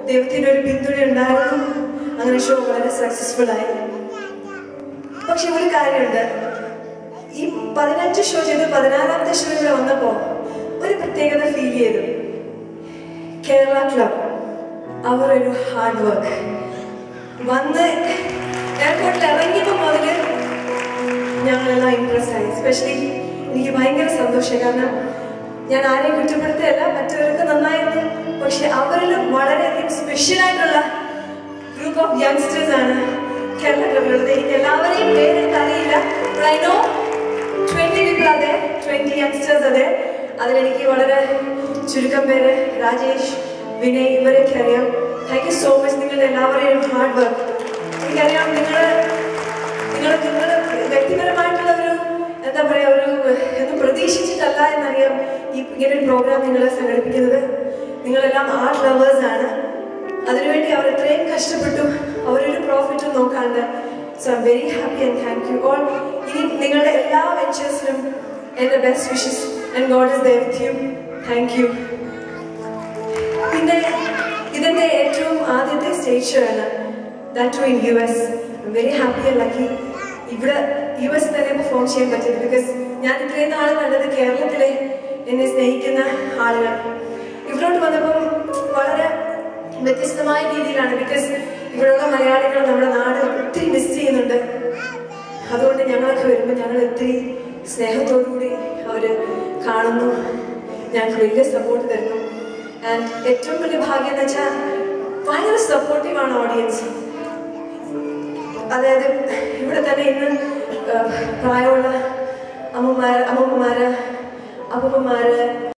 ദൈവത്തിൻ്റെ ഒരു പിന്തുണ ഉണ്ടായിരുന്നു. അങ്ങനെ ഷോ വളരെ സക്സസ്ഫുൾ ആയി. പക്ഷെ ഒരു കാര്യമുണ്ട്, ഈ 15 ഷോ ചെയ്ത് 16ാമത്തെ ഷോ ഇവിടെ വന്നപ്പോൾ ഒരു പ്രത്യേകത ഫീൽ ചെയ്തു. കേരള ക്ലബ് അവരൊരു ഹാർഡ് വർക്ക് വന്ന് എയർപോർട്ടിൽ ഇറങ്ങിയപ്പോൾ മുതൽ ഞങ്ങളെല്ലാം ഇംപ്രസ് ആയി. എസ്പെഷ്യലി എനിക്ക് ഭയങ്കര സന്തോഷം. കാരണം ഞാൻ ആരെയും കുറ്റപ്പെടുത്തുകയല്ല, മറ്റവർക്ക് നന്നായിരുന്നു. പക്ഷെ അവരിലും വളരെയധികം സ്പെഷ്യലായിട്ടുള്ള ഗ്രൂപ്പ് ഓഫ് യങ്സ്റ്റേഴ്സ് ആണ് കേരള ക്ലബിലുള്ളത്. എനിക്ക് എല്ലാവരെയും പേരെനിക്ക് അറിയില്ല. 20 people are there, 20 youngsters are there. അതിലെനിക്ക് വളരെ ചുരുക്കം പേര്, രാജേഷ്, വിനയ്, ഇവരൊക്കെ അറിയാം. Thank you so much. നിങ്ങളുടെ എല്ലാവരെയും ഹാർഡ് വർക്ക്. എനിക്കറിയാം നിങ്ങൾ വ്യക്തിപരമായിട്ടുള്ള ഒരു എന്താ പറയുക, ഒന്നും പ്രതീക്ഷിച്ചിട്ടല്ല എന്നറിയാം ഇങ്ങനെ ഒരു പ്രോഗ്രാം നിങ്ങൾ സംഘടിപ്പിക്കുന്നത്. നിങ്ങളെല്ലാം ആർട്ട് ലവേഴ്സ് ആണ്. അതിനുവേണ്ടി അവർ ഇത്രയും കഷ്ടപ്പെട്ടു, അവരൊരു പ്രോഫിറ്റും നോക്കാണ്ട്. So I am very happy and thank you all. ഇനി നിങ്ങളുടെ എല്ലാ വെഞ്ചേഴ്സിനും എൻ്റെ best wishes and God is there with you. Thank you. പിന്നെ ഇതിൻ്റെ ഏറ്റവും ആദ്യത്തെ സ്റ്റേജ് ഷോ ആണ്, that too in US. I am very happy and lucky ഇവിടെ US തന്നെ പെർഫോം ചെയ്യാൻ പറ്റിയത്. ബിക്കോസ് ഞാൻ ഇത്രയും നാൾ കണ്ടത് കേരളത്തിലെ എന്നെ സ്നേഹിക്കുന്ന ആളുകൾ. ഇവിടോട്ട് വന്നപ്പം വളരെ വ്യത്യസ്തമായ രീതിയിലാണ്. ബിക്കോസ് ഇവിടെയുള്ള മലയാളികൾ നമ്മുടെ നാട് ഒത്തിരി മിസ് ചെയ്യുന്നുണ്ട്. അതുകൊണ്ട് ഞങ്ങളൊക്കെ വരുമ്പോൾ ഞങ്ങൾ ഒത്തിരി സ്നേഹത്തോടുകൂടി അവർ കാണുന്നു, ഞങ്ങൾക്ക് വലിയ സപ്പോർട്ട് തരുന്നു. ആൻഡ് ഏറ്റവും വലിയ ഭാഗ്യം എന്ന് വെച്ചാൽ ഭയങ്കര സപ്പോർട്ടീവാണ് ഓഡിയൻസ്. അതായത് ഇവിടെ തന്നെ ഇന്ന് പ്രായമുള്ള അമ്മമാര്, അപ്പൂപ്പന്മാര്,